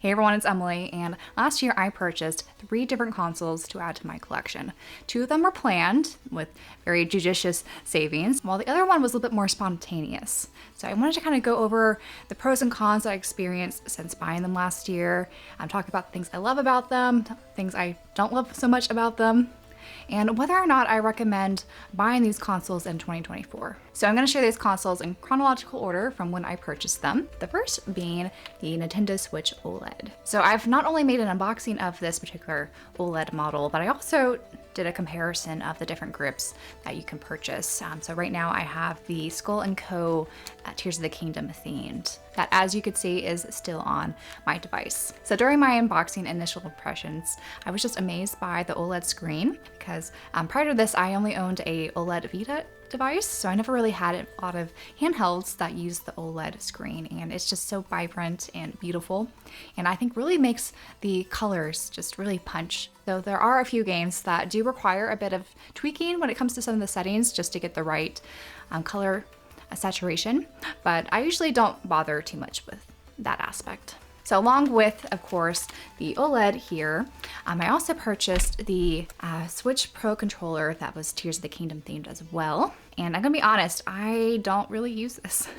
Hey everyone, it's Emily, and last year I purchased 3 different consoles to add to my collection. 2 of them were planned with very judicious savings, while the other one was a little bit more spontaneous. So I wanted to kind of go over the pros and cons I experienced since buying them last year. I'm talking about the things I love about them, things I don't love so much about them, and whether or not I recommend buying these consoles in 2024. So I'm going to share these consoles in chronological order from when I purchased them. The first being the Nintendo Switch OLED. So I've not only made an unboxing of this particular OLED model, but I also did a comparison of the different grips that you can purchase. So right now I have the Skull & Co. Tears of the Kingdom themed. That, as you could see, is still on my device. So during my unboxing initial impressions, I was just amazed by the OLED screen because prior to this, I only owned a OLED Vita device, so I never really had a lot of handhelds that use the OLED screen, and it's just so vibrant and beautiful, and I think really makes the colors just really punch. Though there are a few games that do require a bit of tweaking when it comes to some of the settings just to get the right color saturation, but I usually don't bother too much with that aspect. So along with, of course, the OLED here, I also purchased the Switch Pro controller that was Tears of the Kingdom themed as well. And I'm gonna be honest, I don't really use this.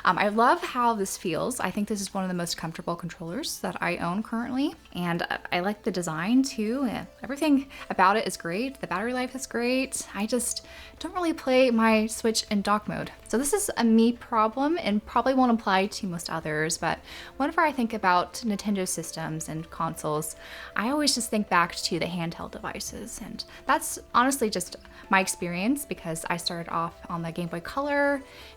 I love how this feels. I think this is one of the most comfortable controllers that I own currently. And I like the design too. Everything about it is great. The battery life is great. I just don't really play my Switch in dock mode. So this is a me problem and probably won't apply to most others, but whenever I think about Nintendo systems and consoles, I always just think back to the handheld devices. And that's honestly just my experience because I started off on the Game Boy Color,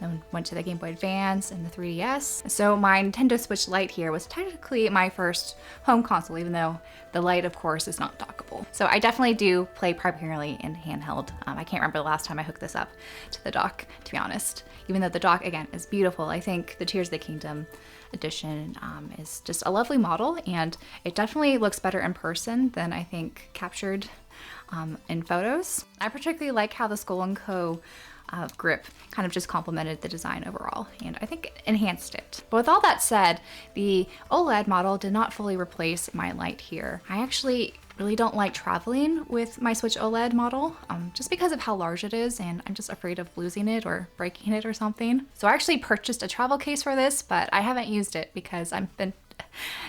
and then went to the Game Boy Advance and the 3DS. So my Nintendo Switch Lite here was technically my first home console, even though the Lite, of course, is not dockable. So I definitely do play primarily in handheld. I can't remember the last time I hooked this up to the dock, to be honest. Even though the dock, again, is beautiful, I think the Tears of the Kingdom edition is just a lovely model, and it definitely looks better in person than I think captured in photos. I particularly like how the Skull & Co. Grip kind of just complemented the design overall, and I think it enhanced it. But with all that said, the OLED model did not fully replace my Lite here. I actually really don't like traveling with my Switch OLED model just because of how large it is, and I'm just afraid of losing it or breaking it or something. So I actually purchased a travel case for this, but I haven't used it because I've been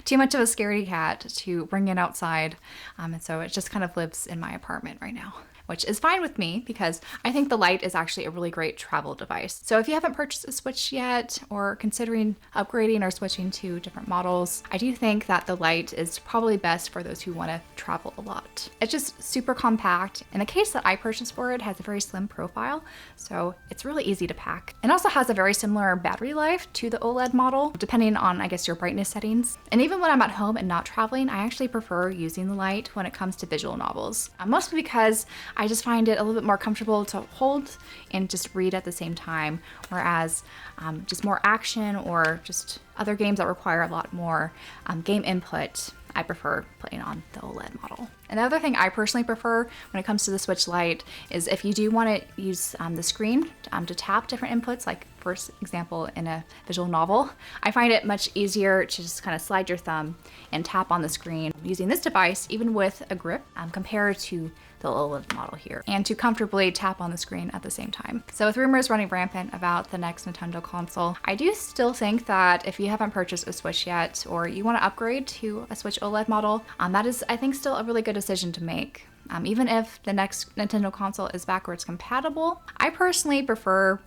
too much of a scaredy cat to bring it outside, and so it just kind of lives in my apartment right now, which is fine with me because I think the Lite is actually a really great travel device. So if you haven't purchased a Switch yet or considering upgrading or switching to different models, I do think that the Lite is probably best for those who want to travel a lot. It's just super compact, and the case that I purchased for it has a very slim profile, so it's really easy to pack. It also has a very similar battery life to the OLED model, depending on, I guess, your brightness settings. And even when I'm at home and not traveling, I actually prefer using the Lite when it comes to visual novels, mostly because I just find it a little bit more comfortable to hold and just read at the same time, whereas just more action or just other games that require a lot more game input, I prefer playing on the OLED model. And the other thing I personally prefer when it comes to the Switch Lite is if you do want to use the screen to tap different inputs, like for example in a visual novel, I find it much easier to just kind of slide your thumb and tap on the screen using this device, even with a grip, compared to the OLED model here, and to comfortably tap on the screen at the same time. So with rumors running rampant about the next Nintendo console, I do still think that if you haven't purchased a Switch yet, or you want to upgrade to a Switch OLED model, that is, I think, still a really good decision to make. Even if the next Nintendo console is backwards compatible, I personally prefer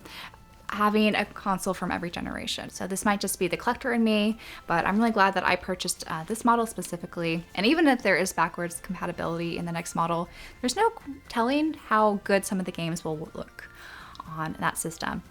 having a console from every generation. So this might just be the collector in me, but I'm really glad that I purchased this model specifically. And even if there is backwards compatibility in the next model, there's no telling how good some of the games will look on that system.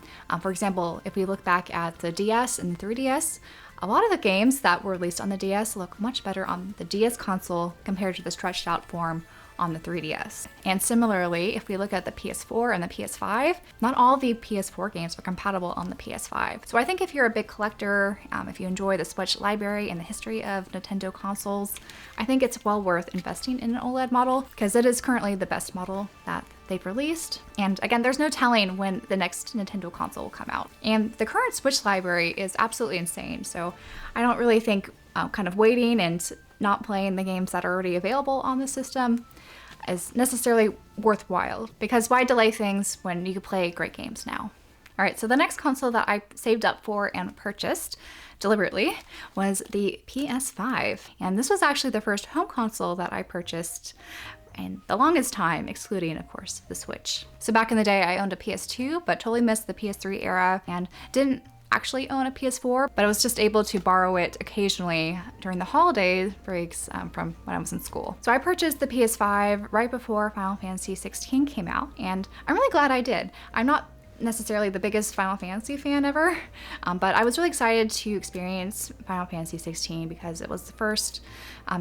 For example, if we look back at the DS and 3DS, a lot of the games that were released on the DS look much better on the DS console compared to the stretched out form on the 3DS. And similarly, if we look at the PS4 and the PS5, not all the PS4 games are compatible on the PS5. So I think if you're a big collector, if you enjoy the Switch library and the history of Nintendo consoles, I think it's well worth investing in an OLED model because it is currently the best model that they've released. And again, there's no telling when the next Nintendo console will come out. And the current Switch library is absolutely insane. So I don't really think kind of waiting and not playing the games that are already available on the system is necessarily worthwhile, because why delay things when you can play great games now? All right, so the next console that I saved up for and purchased deliberately was the PS5. And this was actually the first home console that I purchased in the longest time, excluding, of course, the Switch. So back in the day, I owned a PS2, but totally missed the PS3 era and didn't actually own a PS4, but I was just able to borrow it occasionally during the holiday breaks from when I was in school. So I purchased the PS5 right before Final Fantasy 16 came out, and I'm really glad I did. I'm not necessarily the biggest Final Fantasy fan ever, but I was really excited to experience Final Fantasy 16 because it was the first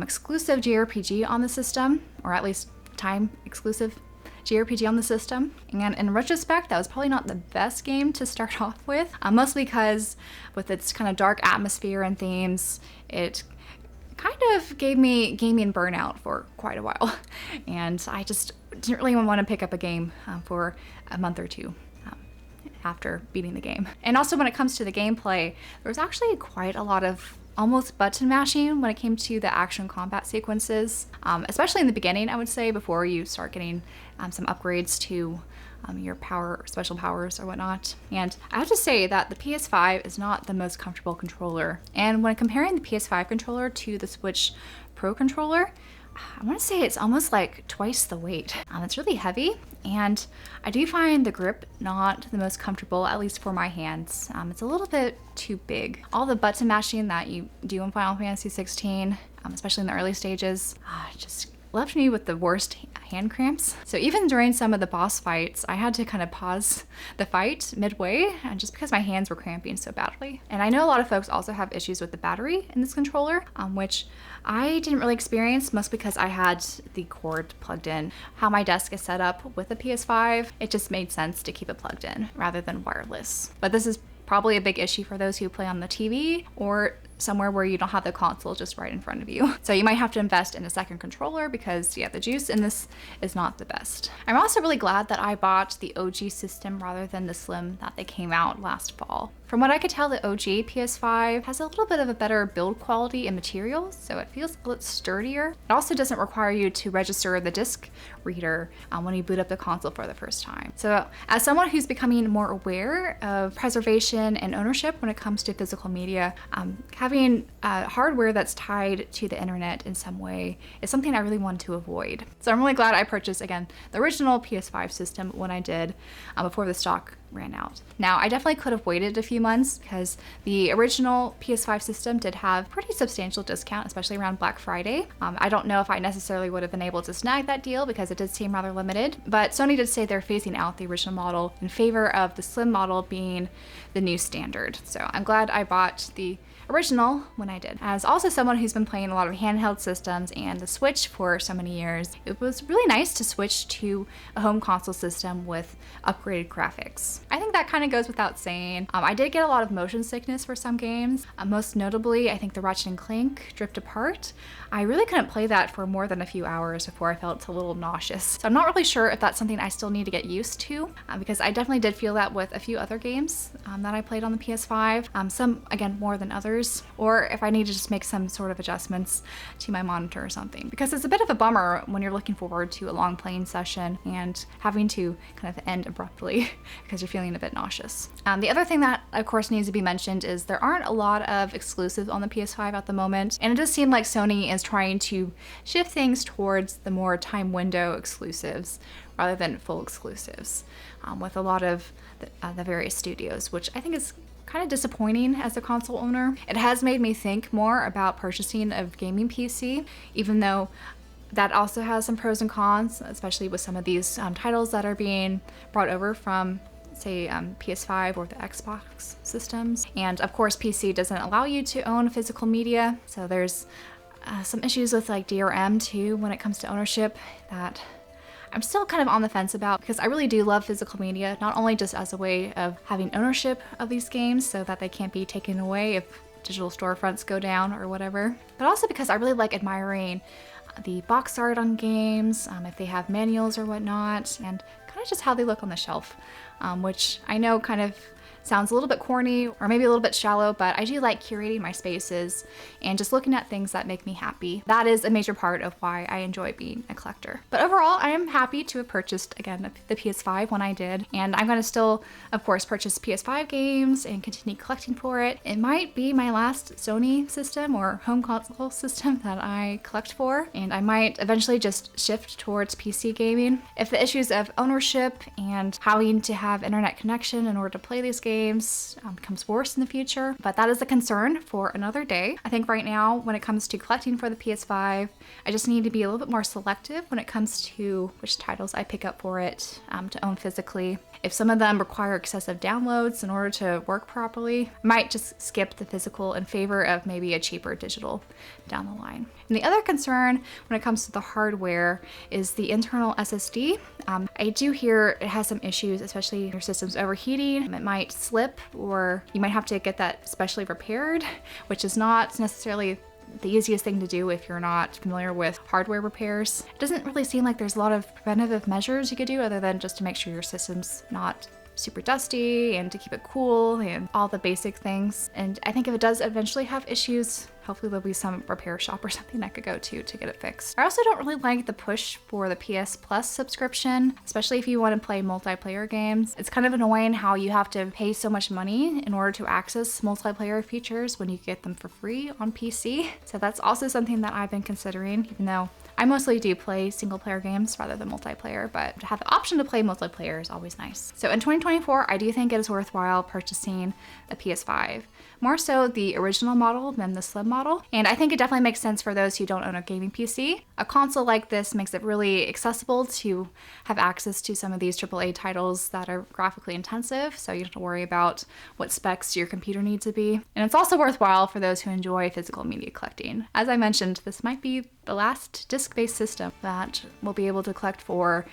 exclusive JRPG on the system, or at least time exclusive JRPG on the system. And in retrospect, that was probably not the best game to start off with, mostly because with its kind of dark atmosphere and themes, it kind of gave me gaming burnout for quite a while. And I just didn't really want to pick up a game for a month or two after beating the game. And also when it comes to the gameplay, there was actually quite a lot of almost button mashing when it came to the action combat sequences, especially in the beginning, I would say, before you start getting some upgrades to your special powers or whatnot. And I have to say that the PS5 is not the most comfortable controller. And when comparing the PS5 controller to the Switch Pro controller, I want to say it's almost like twice the weight. It's really heavy, and I do find the grip not the most comfortable, at least for my hands. It's a little bit too big. All the button mashing that you do in Final Fantasy 16, especially in the early stages, just left me with the worst hand cramps. So even during some of the boss fights, I had to kind of pause the fight midway, just because my hands were cramping so badly. And I know a lot of folks also have issues with the battery in this controller, which I didn't really experience, mostly because I had the cord plugged in. How my desk is set up with the PS5, it just made sense to keep it plugged in rather than wireless. But this is probably a big issue for those who play on the TV or somewhere where you don't have the console just right in front of you. So you might have to invest in a second controller because, yeah, the juice in this is not the best. I'm also really glad that I bought the OG system rather than the Slim that they came out last fall. From what I could tell, the OG PS5 has a little bit of a better build quality and materials, so it feels a little sturdier. It also doesn't require you to register the disc reader when you boot up the console for the first time. So as someone who's becoming more aware of preservation and ownership when it comes to physical media, having hardware that's tied to the internet in some way is something I really wanted to avoid. So I'm really glad I purchased, again, the original PS5 system when I did, before the stock ran out. Now, I definitely could have waited a few months because the original PS5 system did have pretty substantial discount, especially around Black Friday. I don't know if I necessarily would have been able to snag that deal because it did seem rather limited, but Sony did say they're phasing out the original model in favor of the Slim model being the new standard. So I'm glad I bought the original when I did. As also someone who's been playing a lot of handheld systems and the Switch for so many years, it was really nice to switch to a home console system with upgraded graphics. I think that kind of goes without saying. I did get a lot of motion sickness for some games, most notably I think the Ratchet & Clank Drift Apart. I really couldn't play that for more than a few hours before I felt a little nauseous. So I'm not really sure if that's something I still need to get used to, because I definitely did feel that with a few other games that I played on the PS5, some again more than others, or if I need to just make some sort of adjustments to my monitor or something, because it's a bit of a bummer when you're looking forward to a long playing session and having to kind of end abruptly because you're feeling a bit nauseous. The other thing that of course needs to be mentioned is there aren't a lot of exclusives on the PS5 at the moment, and it does seem like Sony is trying to shift things towards the more time window exclusives rather than full exclusives, with a lot of the various studios, which I think is kind of disappointing as a console owner. It has made me think more about purchasing a gaming PC, even though that also has some pros and cons, especially with some of these titles that are being brought over from, say, PS5 or the Xbox systems. And of course, PC doesn't allow you to own physical media, so there's some issues with like DRM too when it comes to ownership that I'm still kind of on the fence about, because I really do love physical media, not only just as a way of having ownership of these games so that they can't be taken away if digital storefronts go down or whatever, but also because I really like admiring the box art on games, if they have manuals or whatnot, and kind of just how they look on the shelf, which I know kind of sounds a little bit corny or maybe a little bit shallow, but I do like curating my spaces and just looking at things that make me happy. That is a major part of why I enjoy being a collector. But overall, I am happy to have purchased, again, the PS5 when I did, and I'm going to still, of course, purchase PS5 games and continue collecting for it. It might be my last Sony system or home console system that I collect for, and I might eventually just shift towards PC gaming. If the issues of ownership and having to have internet connection in order to play these games becomes worse in the future, but that is a concern for another day. I think right now, when it comes to collecting for the PS5, I just need to be a little bit more selective when it comes to which titles I pick up for it to own physically. If some of them require excessive downloads in order to work properly, I might just skip the physical in favor of maybe a cheaper digital down the line. And the other concern when it comes to the hardware is the internal SSD. I do hear it has some issues, especially if your system's overheating. It might slip, or you might have to get that specially repaired, which is not necessarily the easiest thing to do if you're not familiar with hardware repairs. It doesn't really seem like there's a lot of preventative measures you could do other than just to make sure your system's not super dusty and to keep it cool and all the basic things. And I think if it does eventually have issues, hopefully there'll be some repair shop or something I could go to get it fixed. I also don't really like the push for the PS Plus subscription, especially if you want to play multiplayer games. It's kind of annoying how you have to pay so much money in order to access multiplayer features when you get them for free on PC. So that's also something that I've been considering, even though I mostly do play single player games rather than multiplayer, but to have the option to play multiplayer is always nice. So in 2024, I do think it is worthwhile purchasing a PS5. More so the original model than the slim model. And I think it definitely makes sense for those who don't own a gaming PC. A console like this makes it really accessible to have access to some of these AAA titles that are graphically intensive, so you don't have to worry about what specs your computer needs to be. And it's also worthwhile for those who enjoy physical media collecting. As I mentioned, this might be the last disc-based system that we'll be able to collect for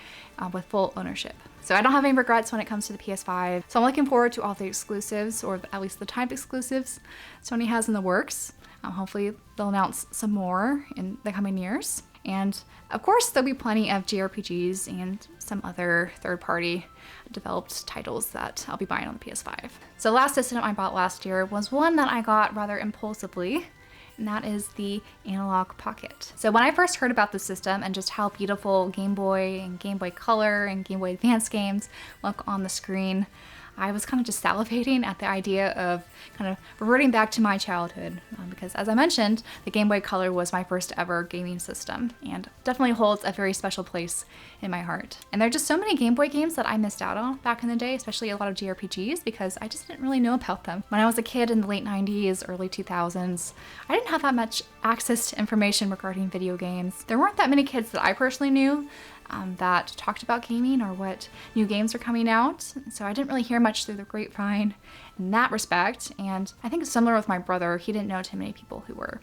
with full ownership. So I don't have any regrets when it comes to the PS5. So I'm looking forward to all the exclusives, or at least the timed exclusives Sony has in the works. Hopefully they'll announce some more in the coming years. And of course there'll be plenty of JRPGs and some other third-party developed titles that I'll be buying on the PS5. So the last system I bought last year was one that I got rather impulsively, and that is the Analogue Pocket. So when I first heard about the system and just how beautiful Game Boy and Game Boy Color and Game Boy Advance games look on the screen, I was kind of just salivating at the idea of kind of reverting back to my childhood, because as I mentioned, the Game Boy Color was my first ever gaming system and definitely holds a very special place in my heart. And there are just so many Game Boy games that I missed out on back in the day, especially a lot of JRPGs, because I just didn't really know about them. When I was a kid in the late 90s, early 2000s, I didn't have that much access to information regarding video games. There weren't that many kids that I personally knew that talked about gaming or what new games are coming out. So I didn't really hear much through the grapevine in that respect. And I think it's similar with my brother. He didn't know too many people who were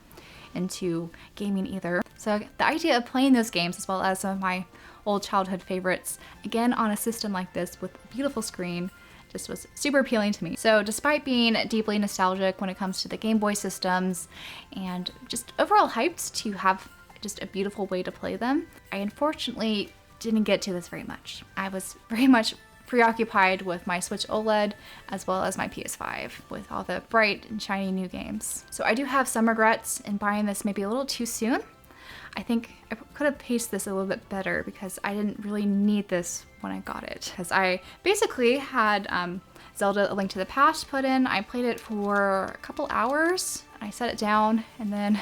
into gaming either. So the idea of playing those games, as well as some of my old childhood favorites, again on a system like this with a beautiful screen, just was super appealing to me. So despite being deeply nostalgic when it comes to the Game Boy systems and just overall hyped to have just a beautiful way to play them, I unfortunately didn't get to this very much. I was very much preoccupied with my Switch OLED as well as my PS5 with all the bright and shiny new games. So I do have some regrets in buying this maybe a little too soon. I think I could have paced this a little bit better because I didn't really need this when I got it. Because I basically had Zelda: A Link to the Past put in. I played it for a couple hours. I set it down and then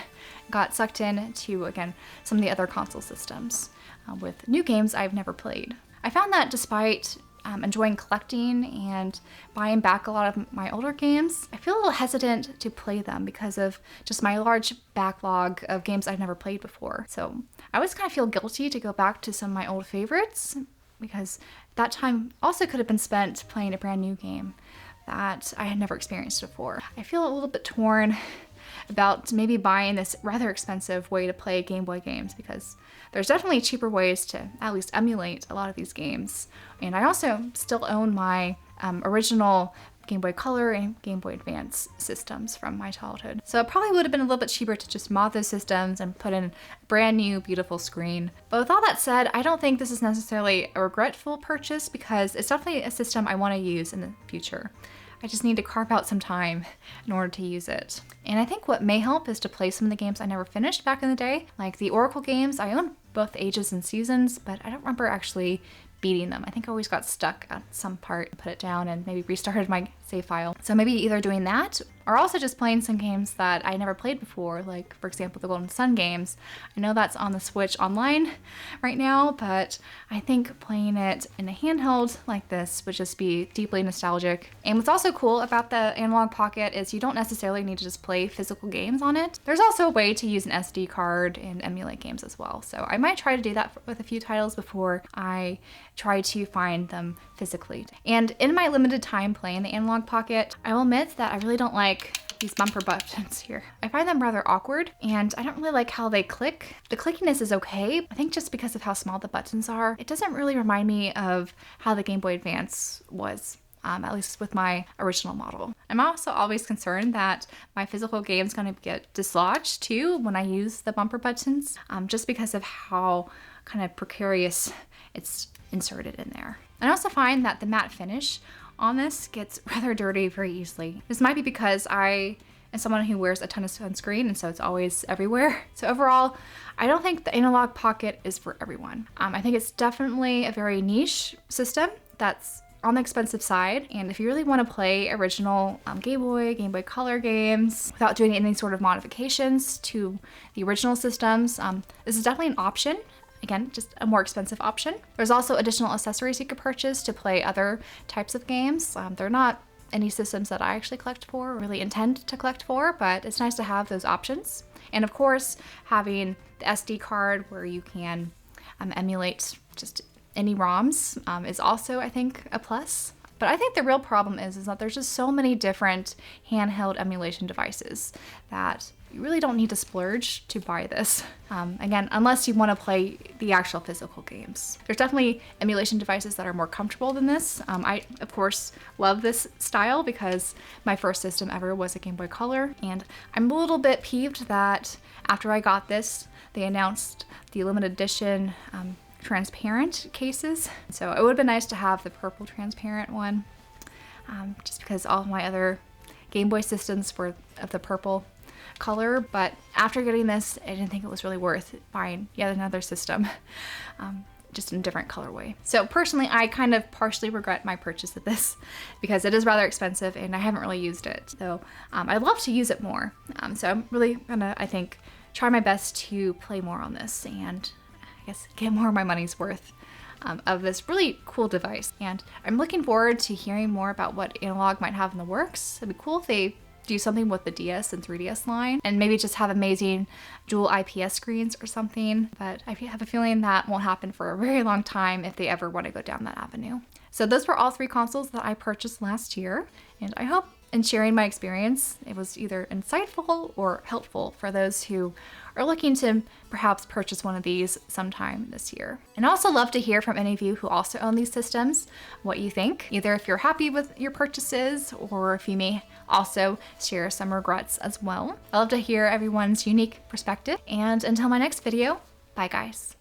got sucked in to, again, some of the other console systems with new games I've never played. I found that despite enjoying collecting and buying back a lot of my older games, I feel a little hesitant to play them because of just my large backlog of games I've never played before. So I always kind of feel guilty to go back to some of my old favorites because that time also could have been spent playing a brand new game that I had never experienced before. I feel a little bit torn about maybe buying this rather expensive way to play Game Boy games because there's definitely cheaper ways to at least emulate a lot of these games. And I also still own my original Game Boy Color and Game Boy Advance systems from my childhood. So it probably would have been a little bit cheaper to just mod those systems and put in a brand new beautiful screen. But with all that said, I don't think this is necessarily a regretful purchase because it's definitely a system I want to use in the future. I just need to carve out some time in order to use it. And I think what may help is to play some of the games I never finished back in the day. Like the Oracle games, I own both Ages and Seasons, but I don't remember actually beating them. I think I always got stuck at some part, put it down, and maybe restarted my save file. So maybe either doing that or also just playing some games that I never played before, like for example the Golden Sun games. I know that's on the Switch online right now, but I think playing it in a handheld like this would just be deeply nostalgic. And what's also cool about the Analogue Pocket is you don't necessarily need to just play physical games on it. There's also a way to use an SD card and emulate games as well. So I might try to do that with a few titles before I try to find them physically. And in my limited time playing the Analogue Pocket, I will admit that I really don't like these bumper buttons here. I find them rather awkward and I don't really like how they click. The clickiness is okay. I think just because of how small the buttons are, it doesn't really remind me of how the Game Boy Advance was. At least with my original model. I'm also always concerned that my physical game is going to get dislodged too when I use the bumper buttons, just because of how kind of precarious it's inserted in there. I also find that the matte finish on this gets rather dirty very easily. This might be because I am someone who wears a ton of sunscreen and so it's always everywhere. So overall, I don't think the Analogue Pocket is for everyone. I think it's definitely a very niche system that's on the expensive side, and if you really want to play original Game Boy Color games without doing any sort of modifications to the original systems, this is definitely an option. Again, just a more expensive option. There's also additional accessories you could purchase to play other types of games. They're not any systems that I actually collect for or really intend to collect for, but it's nice to have those options. And of course, having the SD card where you can emulate just any ROMs is also, I think, a plus. But I think the real problem is that there's just so many different handheld emulation devices that you really don't need to splurge to buy this. Again, unless you want to play the actual physical games. There's definitely emulation devices that are more comfortable than this. I, of course, love this style because my first system ever was a Game Boy Color, and I'm a little bit peeved that after I got this, they announced the limited edition transparent cases. So it would have been nice to have the purple transparent one, just because all of my other Game Boy systems were of the purple color, but after getting this, I didn't think it was really worth buying yet another system, just in a different colorway. So personally, I kind of partially regret my purchase of this because it is rather expensive and I haven't really used it. So I'd love to use it more. So I'm really gonna, I think, try my best to play more on this and I guess get more of my money's worth of this really cool device. And I'm looking forward to hearing more about what Analogue might have in the works. It'd be cool if they do something with the DS and 3DS line and maybe just have amazing dual IPS screens or something. But I have a feeling that won't happen for a very long time if they ever want to go down that avenue. So those were all three consoles that I purchased last year, and I hope in sharing my experience, it was either insightful or helpful for those who are looking to perhaps purchase one of these sometime this year. And I also love to hear from any of you who also own these systems, what you think, either if you're happy with your purchases or if you may also share some regrets as well. I love to hear everyone's unique perspective. And until my next video, bye guys.